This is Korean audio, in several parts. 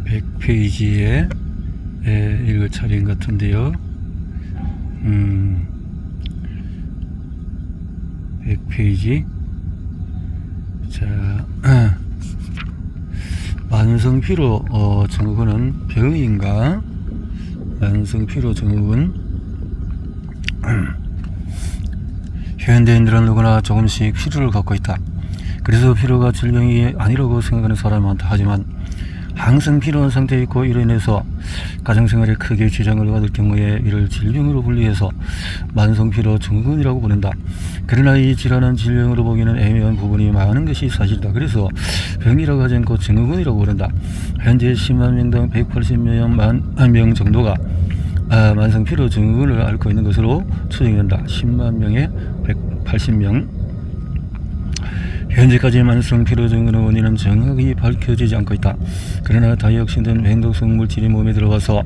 100페이지에 읽을 차례인 것 같은데요. 100페이지. 자, 만성피로 증후군은 병인가? 만성피로 증후군. 현대인들은 누구나 조금씩 피로를 갖고 있다. 그래서 피로가 질병이 아니라고 생각하는 사람이 많다. 하지만 항상 피로한 상태에 있고 이로 인해서 가정생활에 크게 지장을 받을 경우에 이를 질병으로 분리해서 만성피로 증후군이라고 부른다. 그러나 이 질환은 질병으로 보기에는 애매한 부분이 많은 것이 사실이다. 그래서 병이라고 하지 않고 증후군이라고 부른다. 현재 10만 명당 180만 명 정도가 만성피로 증후군을 앓고 있는 것으로 추정된다. 10만 명에 180명. 현재까지 만성피로 증후군의 원인은 정확히 밝혀지지 않고 있다. 그러나 다이옥신 등 행독성 물질이 몸에 들어가서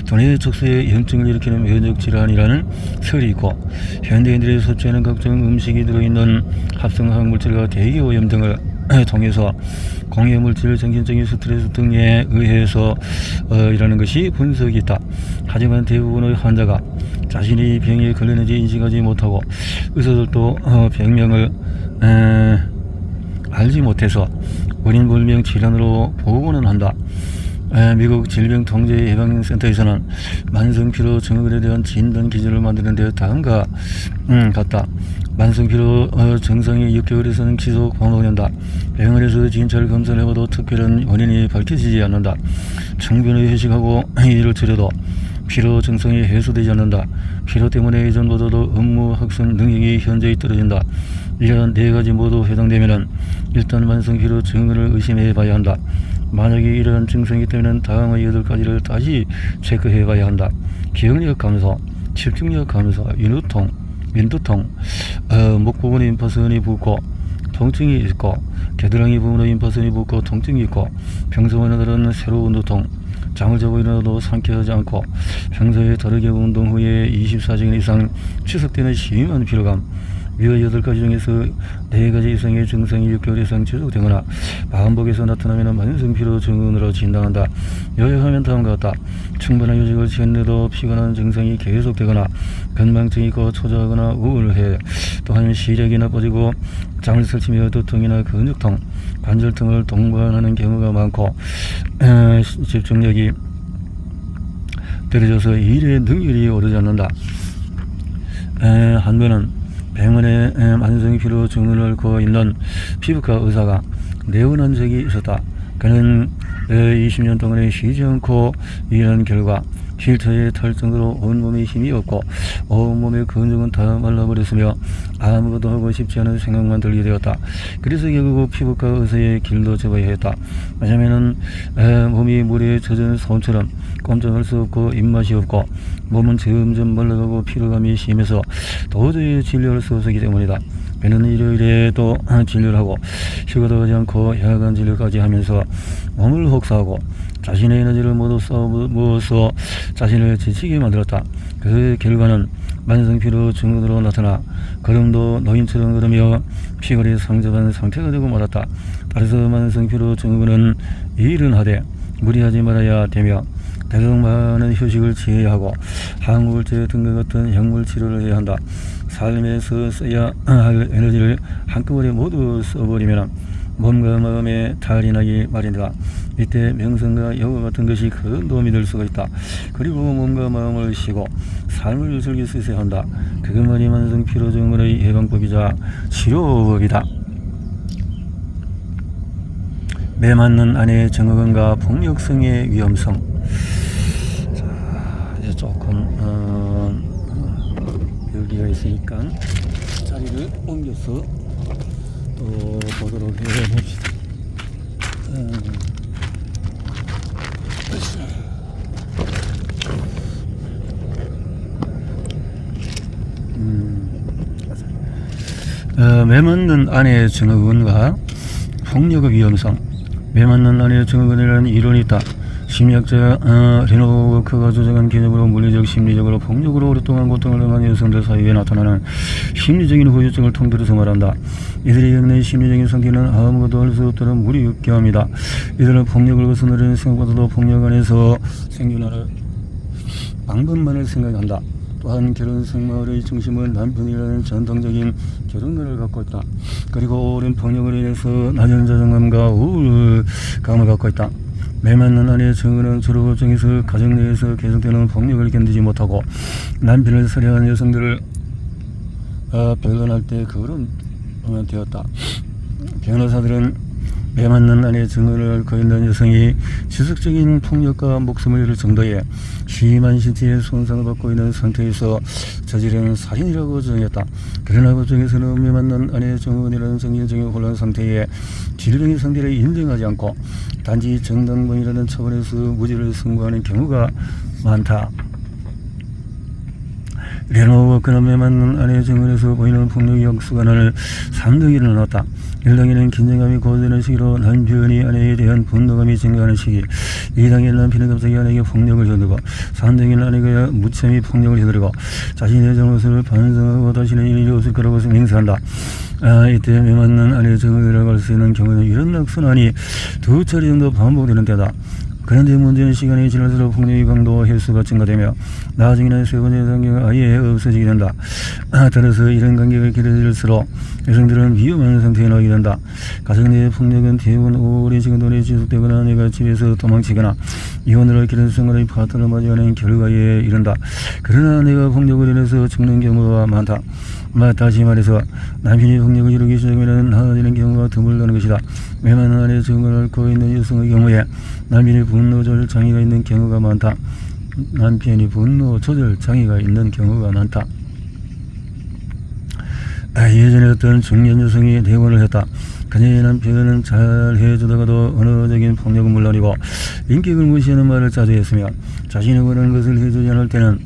두뇌 척수에 염증을 일으키는 면역질환이라는 설이 있고, 현대인들이 섭취하는 각종 음식이 들어있는 합성화학 물질과 대기오염 등을 통해서 공해물질, 정신적인 스트레스 등에 의해서 일하는 것이 분석이 있다. 하지만 대부분의 환자가 자신이 병에 걸렸는지 인식하지 못하고 의사들도 병명을 알지 못해서 원인불명 질환으로 보고는 한다. 미국 질병통제예방센터에서는 만성피로 증후군에 대한 진단 기준을 만드는 데 다음과 같다. 만성피로 증상이 6개월에서는 지속 반복된다. 병원에서 진찰 검사를 해봐도 특별한 원인이 밝혀지지 않는다. 충분히 휴식하고 일을 줄여도 피로 증상이 해소되지 않는다. 피로 때문에 예전보다도 업무, 학습 능력이 현저히 떨어진다. 이러한 4가지 모두 해당되면 일단 만성피로 증후군을 의심해 봐야 한다. 만약에 이러한 증상이 있다면 다음의 8가지를 다시 체크해 봐야 한다. 기억력 감소, 집중력 감소, 인두통, 목 부분에 임파선이 붓고 통증이 있고, 겨드랑이 부분에 임파선이 붓고 통증이 있고, 평소와는 다른 새로운 두통, 잠을 자고 일어나도 상쾌하지 않고, 평소에 다르게 운동 후에 24시간 이상 지속되는 심한 피로감, 위의 8가지 중에서 4가지 이상의 증상이 6개월 이상 지속되거나 반복해서 나타나면 만성피로 증후군으로 진단한다. 요약하면 다음과 같다. 충분한 휴식을 취했는데도 피곤한 증상이 계속되거나 건망증이 있고 초조하거나 우울해, 또한 시력이 나빠지고 잠을 설치며 두통이나 근육통, 관절통을 동반하는 경우가 많고, 집중력이 떨어져서 일의 능률이 오르지 않는다. 한 번은 병원에 만성피로 증후군을 앓고 있는 피부과 의사가 내원한 적이 있었다. 그는 20년 동안에 쉬지 않고 일한 결과 휠체어에 탈 정도로 온몸에 힘이 없고 온몸의 근육은 다 말라버렸으며 아무것도 하고 싶지 않은 생각만 들게 되었다. 그래서 결국 피부과 의사의 길도 접어야 했다. 왜냐하면 몸이 물에 젖은 손처럼 꼼짝할 수 없고 입맛이 없고 몸은 점점 말라가고 피로감이 심해서 도저히 진료할 수 없었기 때문이다. 그는 일요일에도 진료를 하고 휴가도 가지 않고 야간 진료까지 하면서 몸을 혹사하고 자신의 에너지를 모두 쏟아부어서 자신을 지치게 만들었다. 그 결과는 만성피로 증후군으로 나타나 걸음도 노인처럼 걸으며 피골이 상접한 상태가 되고 말았다. 따라서 만성피로 증후군은 일은 하되 무리하지 말아야 되며 대강 많은 휴식을 취해야 하고 항우울제 등과 같은 약물 치료를 해야 한다. 삶에서 써야 할 에너지를 한꺼번에 모두 써버리면 몸과 마음에 탈이 나기 마련이다. 이때 명상과 요가 같은 것이 큰 도움이 될 수가 있다. 그리고 몸과 마음을 쉬고 삶을 즐길 수 있어야 한다. 그것만이 만성피로 증후군의 예방법이자 치료법이다. 매 맞는 아내의 증후군과 폭력성의 위험성. 자, 이제 조금 여기가 있으니까 자리를 옮겨서 또 보도록 해봅시다. 매 맞는 아내의 증후군과 폭력의 위험성. 매 맞는 아내의 증후군이라는 이론이 있다. 심리학자 리노워크가 주장한 개념으로 물리적, 심리적으로, 폭력으로 오랫동안 고통을 당한 여성들 사이에 나타나는 심리적인 후유증을 통틀어서 말한다. 이들이 겪는 심리적인 성격은 아무것도 할 수 없도록 무리없게 합니다. 이들은 폭력을 거스르는 생각보다도 폭력 안에서 생존하는 방법만을 생각한다. 또한 결혼 생활의 중심은 남편이라는 전통적인 결혼관을 갖고 있다. 그리고 오랜 폭력으로 인해서 낮은 자존감과 우울감을 갖고 있다. 매 맞는 아내의 증언은 주로 법정에서 가정 내에서 계속되는 폭력을 견디지 못하고 남편을 살해한 여성들을 변론할 때 그런 되었다. 변호사들은 매 맞는 아내의 증언을 앓고 있는 여성이 지속적인 폭력과 목숨을 잃을 정도의 심한 신체의 손상을 받고 있는 상태에서 저지른 살인이라고 정했다. 그러나 법정에서는 매 맞는 아내의 증언이라는 정신적인 혼란 상태에 질병의 상태를 인정하지 않고 단지 정당방위라는 차원에서 무죄를 선고하는 경우가 많다. 레노 그놈에 맞는 아내의 증언에서 보이는 폭력의 역수관을 상당히 일어났다. 1단계는 긴장감이 고조되는 시기로 남편이 아내에 대한 분노감이 증가하는 시기, 2단계는 남편이 갑자기 아내에게 폭력을 저지르고, 3단계는 아내가 무참히 폭력을 저지르고 자신의 잘못을 반성하고 다시는 일이 없을 거라고 맹세한다. 이때 매 맞는 아내의 증언이라고 할 수 있는 경우는 이런 악순환이 2차례 정도 반복되는 때다. 그런데 문제는 시간이 지날수록 폭력의 강도와 횟수가 증가되며 나중에는 세 번째 단계가 아예 없어지게 된다. 따라서 이런 관계가 길어질수록 여성들은 위험한 상태에 놓이게 된다. 가정 내의 폭력은 대부분 오랜 시간 동안 지속되거나 아내가 집에서 도망치거나 이혼으로 길은 생활의 파트너를 맞이하는 결과에 이른다. 그러나 아내가 폭력을 인해서 죽는 경우가 많다. 다시 말해서 남편이 폭력을 이루기 시작하면 나아지는 경우가 드물다는 것이다. 매 맞는 아내의 증언을 앓고 있는 여성의 경우에 남편이 분노 조절 장애가 있는 경우가 많다. 예전에 어떤 중년 여성이 대원을 했다. 그녀의 남편은 잘 해주다가도 언어적인 폭력은 물론이고 인격을 무시하는 말을 자주 했으며 자신이 원하는 것을 해주지 않을 때는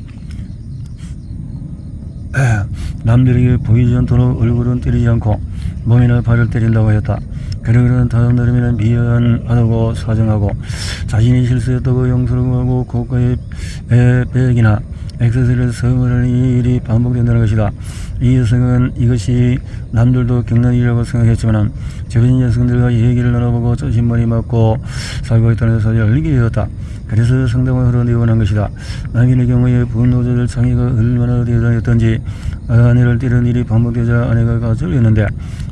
남들에게 보이지 않도록 얼굴은 때리지 않고 몸이나 발을 때린다고 했다. 그러고는 다음 날이면 미안하다고 사정하고 자신이 실수했다고 용서를 구하고 고가의 백이나 액세서리를 선물하는 일이 반복된다는 것이다. 이 여성은 이것이 남들도 겪는 일이라고 생각했지만 주변 여성들과 얘기를 나눠보고 자신만이 맞고 살고 있다는 사실을 알게 되었다. 그래서 상담을 내원한 것이다. 남편의 경우에 분노 조절 장애가 얼마나 대단했던지 아내를 때리는 일이 반복되자 아내가 가출을 했는데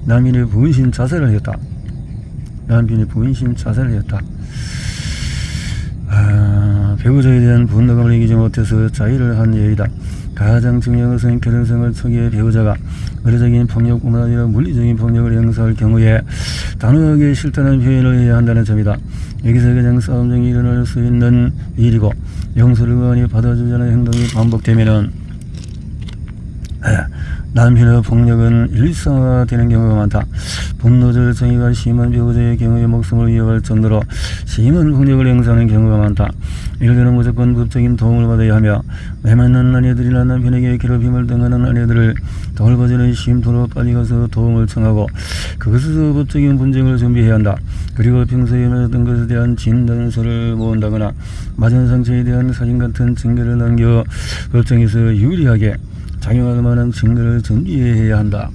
남편이 분신 자살을 했다. 배우자에 대한 분노감을 이기지 못해서 자의를 한 예이다. 가장 중요한 것은 결혼생활 초기에 배우자가 의례적인 폭력뿐만 아니라 물리적인 폭력을 행사할 경우에 단호하게 싫다는 표현을 해야 한다는 점이다. 여기서 가장 싸움쟁이 일어날 수 있는 일이고 용서를 많이 받아주지 않은 행동이 반복되면은 남편의 폭력은 일상화되는 경우가 많다. 분노 조절 장애가 심한 배우자의 경우에 목숨을 위협할 정도로 심한 폭력을 행사하는 경우가 많다. 이럴 때는 무조건 법적인 도움을 받아야 하며 매 맞는 아내들이나 남편에게 괴롭힘을 당하는 아내들을 돌봐주는 쉼터로 빨리 가서 도움을 청하고 그것에서 법적인 분쟁을 준비해야 한다. 그리고 평소에 맞았던 것에 대한 진단서를 모은다거나 맞은 상처에 대한 사진 같은 증거를 남겨 법정에서 유리하게 작용할 만한 증거를 준비해야 한다.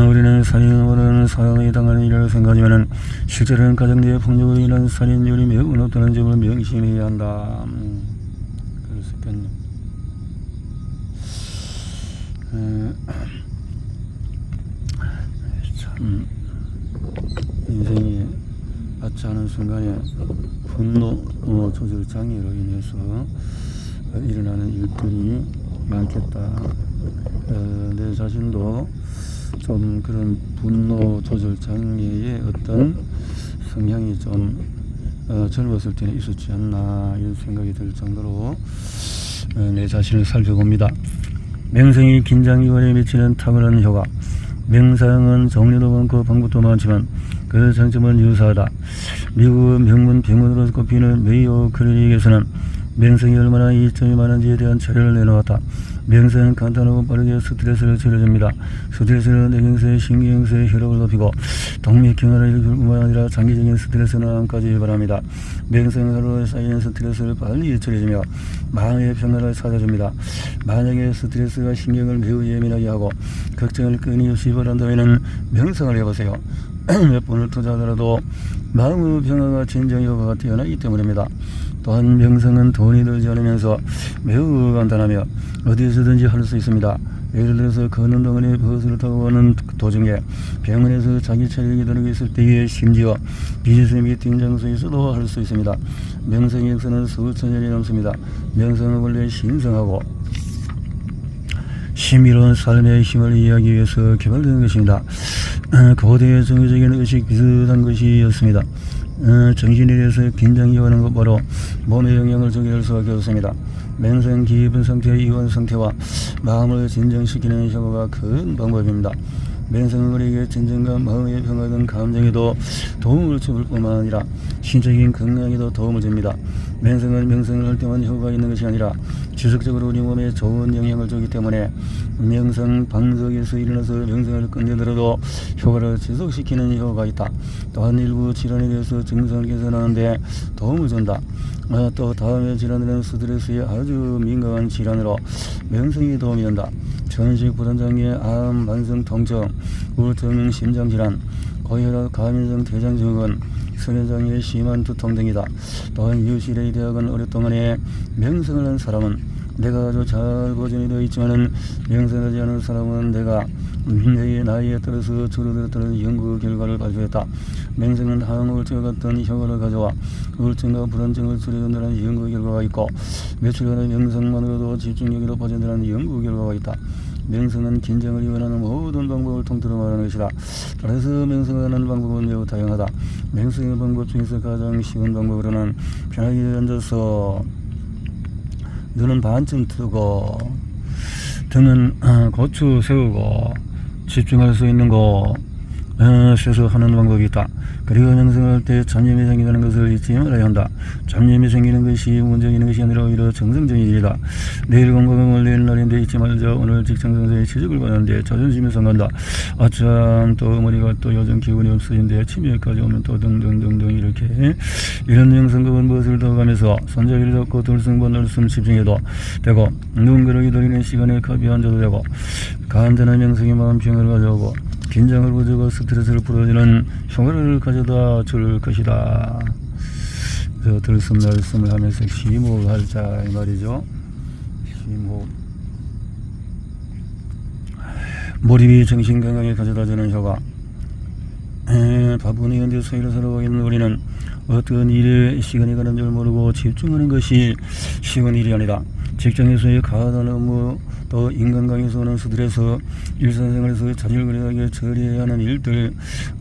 우리는 살인으로는 사형이 당하는 일이라고 생각하지만 실제로는 가정 내의 폭력으로 인한 살인율이 매우 높다는 점을 명심해야 한다. 그럴 수 있겠네. 참 인생이 맞지 않은 순간에 분노 조절 장애로 인해서 일어나는 일들이 많겠다. 내 자신도 좀 그런 분노 조절 장애의 어떤 성향이 좀 젊었을 때는 있었지 않나 이런 생각이 들 정도로 내 자신을 살펴봅니다. 명성이 긴장기관에 미치는 탁월한 효과. 명상은 종류도 많고 방법도 많지만 그 장점은 유사하다. 미국 명문 병원으로 꼽히는 메이오 클리닉에서는 명성이 얼마나 이점이 많은지에 대한 자료를 내놓았다. 명성은 간단하고 빠르게 스트레스를 줄여줍니다. 스트레스는 뇌경색, 신경색 혈압을 높이고 동맥경화를 일으킬 뿐만 아니라 장기적인 스트레스는 암까지 유발합니다. 명성은 하루에 쌓이는 스트레스를 빨리 줄여주며 마음의 평화를 찾아줍니다. 만약에 스트레스가 신경을 매우 예민하게 하고 걱정을 끊임없이 벌한다면 명상을 해보세요. 몇 분을 투자하더라도 마음의 평화가 진정 효과가 뛰어나기 때문입니다. 또한 명상은 돈이 들지 않으면서 매우 간단하며 어디서든지 할 수 있습니다. 예를 들어서 걷는 동안에 버스를 타고 가는 도중에, 병원에서 자기 차례를 기다리고 있을 때에, 심지어 비즈니스 미팅 장소에서도 할 수 있습니다. 명상의 역사는 수천 년이 넘습니다. 명상은 원래 신성하고 신비로운 삶의 힘을 이해하기 위해서 개발된 것입니다. 고대의 정교적인 의식 비슷한 것이었습니다. 정신에 대해서 긴장이 오는 것 바로 몸에 영향을 주게 할 수밖에 없습니다. 명상 깊은 상태의 이완 상태와 마음을 진정시키는 효과가 큰 방법입니다. 명상은 우리에게 진정과 마음의 평화 등 감정에도 도움을 줄 뿐만 아니라 신적인 건강에도 도움을 줍니다. 명상은 명상을 할 때만 효과가 있는 것이 아니라 지속적으로 우리 몸에 좋은 영향을 주기 때문에 명상 방석에서 일어나서 명상을 끝내더라도 효과를 지속시키는 효과가 있다. 또한 일부 질환에 대해서 증상을 개선하는 데 도움을 준다. 또 다음의 질환들은 스트레스에 아주 민감한 질환으로 명상이 도움이 된다. 전식 불안장애, 암, 만성 통증, 우울증, 심장질환, 고혈압, 감염성 대장증후군, 수면장애, 심한 두통 등이다. 또한 유실의 대학은 오랫동안에 명상을 한 사람은 내가 아주 잘 보존이 되어 있지만은 명상하지 않은 사람은 내가 내 나이에 따라서 줄어들었다는 연구 결과를 발표했다. 명상은 항우울증과 같은 효과를 가져와 우울증과 불안증을 줄여준다는 연구 결과가 있고, 며칠간의 명상만으로도 집중력이 높아진다는 연구 결과가 있다. 명상은 긴장을 이완하는 모든 방법을 통틀어 말하는 것이다. 따라서 명상하는 방법은 매우 다양하다. 명상의 방법 중에서 가장 쉬운 방법으로는 편하게 앉아서 눈은 반쯤 뜨고 등은 고추 세우고 집중할 수 있는 곳에서 하는 방법이 있다. 그리고 명상할 때 잡념이 생기는 것을 잊지 말아야 한다. 잡념이 생기는 것이 문제인 것이 아니라 오히려 정상적인 일이다. 내일 건강은 원래는 날인데 잊지 말자. 오늘 직장 상사의 지적을 받았는데 자존심이 상한다. 아참, 또 머리가 또 요즘 기운이 없어진데 치매까지 오면 또 등등등등 이렇게 이런 명상법은 무엇을 더 가면서 손잡이를 잡고 들숨번들숨 집중해도 되고, 눈그러기 돌리는 시간에 가비 앉아도 되고, 간단한 명상의 마음 평화를 가져오고 긴장을 부주고 스트레스를 풀어주는 효과를 가져다 줄 것이다. 들숨 날숨을 하면서 심호흡을 하자 이 말이죠. 심호흡. 몰입이 정신 건강에 가져다 주는 효과. 바쁜 현대에서 일을 살아가고 있는 우리는 어떤 일에 시간이 가는 줄 모르고 집중하는 것이 쉬운 일이 아니다. 직장에서의 과다한 업무, 또 인간관계에서 오는 스트레스, 일상생활에서 자질구레하게 처리해야 하는 일들,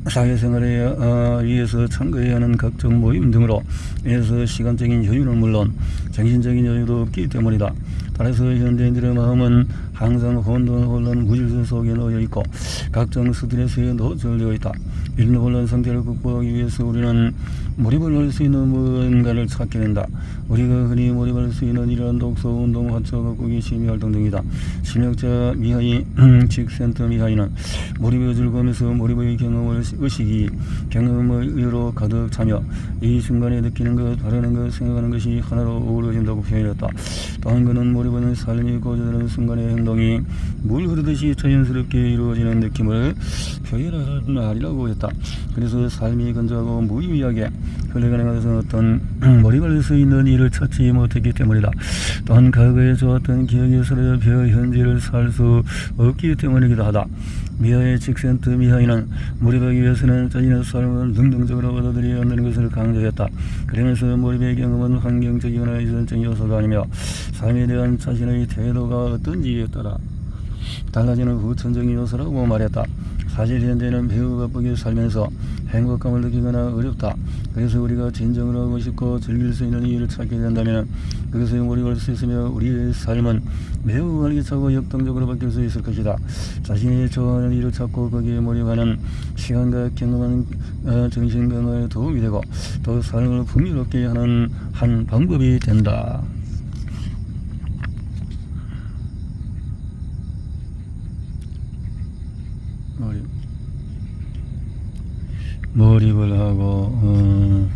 사회생활에 위해서 참가해야 하는 각종 모임 등으로 인해서 시간적인 여유는 물론 정신적인 여유도 없기 때문이다. 따라서 현대인들의 마음은 항상 혼돈, 무질서 속에 놓여 있고 각종 스트레스에 노출되어 있다. 이런 혼란 상태를 극복하기 위해서 우리는 몰입을 할 수 있는 무언가를 찾게 된다. 우리가 흔히 몰입할 수 있는 이러한 독서, 운동, 화초, 가꾸기, 심리활동 등이다. 심리학자 미하이 직센터 미하이는 몰입의 즐거움에서 몰입의 경험을 의식이 경험의 의로 가득 차며 이 순간에 느끼는 것, 바라는 것, 생각하는 것이 하나로 어우러진다고 표현했다. 또한 그는 몰입하는 삶이 고조되는 순간의 행동이 물 흐르듯이 자연스럽게 이루어지는 느낌을 표현하는 말이라고 했다. 그래서 삶이 건조하고 무의미하게 흘러가는 것은 어떤 몰입할 수 있는 일을 찾지 못했기 때문이다. 또한 과거에 좋았던 기억이 사라져 현재를 살 수 없기 때문이기도 하다. 미하의 직센트 미하이는 몰입하기 위해서는 자신의 삶을 능동적으로 받아들여야 한다는 것을 강조했다. 그러면서 몰입의 경험은 환경적이거나 유전적인 요소가 아니며 삶에 대한 자신의 태도가 어떤지에 따라 달라지는 후천적인 요소라고 말했다. 사실 현재는 매우 바쁘게 살면서 행복감을 느끼거나 어렵다. 그래서 우리가 진정을 하고 싶고 즐길 수 있는 일을 찾게 된다면 그것에 몰입할 수 있으며 우리의 삶은 매우 활기차고 역동적으로 바뀔 수 있을 것이다. 자신이 좋아하는 일을 찾고 거기에 몰입하는 시간과 경험은 정신 건강에 도움이 되고 또 삶을 풍요롭게 하는 한 방법이 된다. 몰입을 하고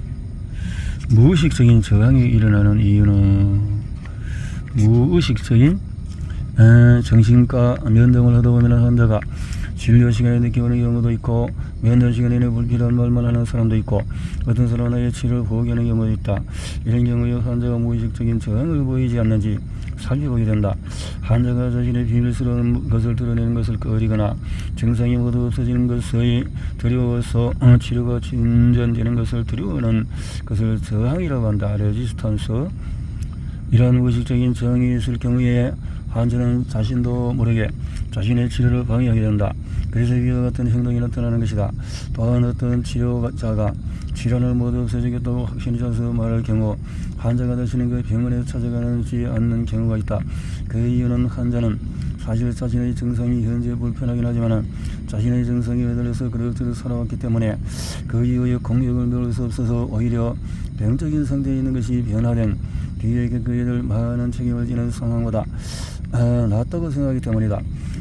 무의식적인 저항이 일어나는 이유는 무의식적인 정신과 면담을 하다 보면 환자가 진료 시간에 늦게 오는 경우도 있고 면담 시간에 불필요한 말만 하는 사람도 있고 어떤 사람은 아예 치료를 포기하는 경우도 있다. 이런 경우에 환자가 무의식적인 저항을 보이지 않는지 살펴보게 된다. 환자가 자신의 비밀스러운 것을 드러내는 것을 꺼리거나 증상이 모두 없어지는 것이 두려워서 치료가 진전되는 것을 두려워하는 것을 저항이라고 한다. 레지스턴스. 이러한 무의식적인 저항이 있을 경우에 환자는 자신도 모르게 자신의 치료를 방해하게 된다. 그래서 이와 같은 행동이 나타나는 것이다. 또한 어떤 치료자가 질환을 모두 없애주겠다고 확신이 차서 말할 경우 환자가 다시는 그 병원에 찾아가지 않는 경우가 있다. 그 이유는 환자는 사실 자신의 증상이 현재 불편하긴 하지만 자신의 증상이 매달려서 그럭저럭 살아왔기 때문에 그 이후에 공력을 메울 수 없어서 오히려 병적인 상태에 있는 것이 변화된 뒤에 그에 들 많은 책임을 지는 상황보다 낫다고 생각하기 때문이다.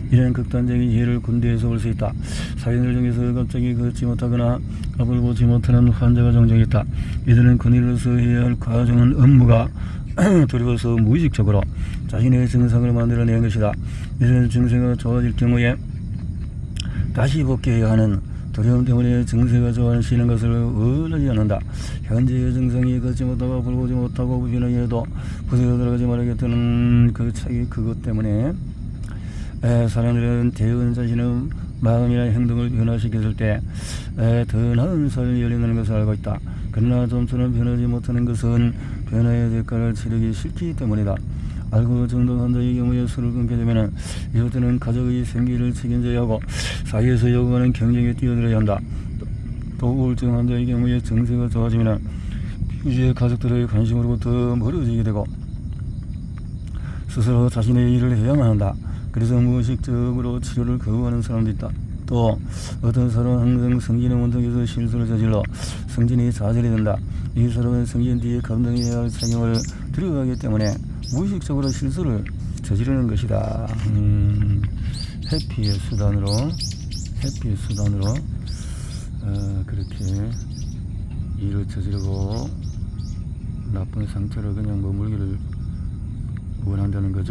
이런 극단적인 예를 군대에서 볼 수 있다. 사인들 중에서 갑자기 걷지 못하거나 앞을 보지 못하는 환자가 종종 있다. 이들은 군인으로서 해야 할 과정은 업무가 두려워서 무의식적으로 자신의 증상을 만들어낸 것이다. 이런 증세가 좋아질 경우에 다시 복귀해야 하는 두려움 때문에 증세가 좋아지는 것을 원하지 않는다. 현재의 증상이 걷지 못하고 앞을 보지 못하고 불편하게 해도 부서져 들어가지 말아야겠다는 그 차이 그것 때문에 사람들은 대부분 자신의 마음이나 행동을 변화시켰을 때 더 나은 삶이 열린다는 것을 알고 있다. 그러나 좀처럼 변하지 못하는 것은 변화의 대가를 치르기 싫기 때문이다. 알고 정돈 환자의 경우에 술을 끊게 되면 이것들은 가족의 생계를 책임져야 하고 사회에서 요구하는 경쟁에 뛰어들어야 한다. 또 우울증 환자의 경우에 증세가 좋아지면 이제 가족들의 관심으로부터 멀어지게 되고 스스로 자신의 일을 해야만 한다. 그래서 무의식적으로 치료를 거부하는 사람도 있다. 또 어떤 사람은 항상 성진의 원통에서 실수를 저질러 성진이 좌절이 된다. 이 사람은 성진 뒤에 감당해야 할 책임을 두려워하기 때문에 무의식적으로 실수를 저지르는 것이다. 회피의 수단으로 그렇게 일을 저지르고 나쁜 상태로 그냥 머물기를 원한다는 거죠.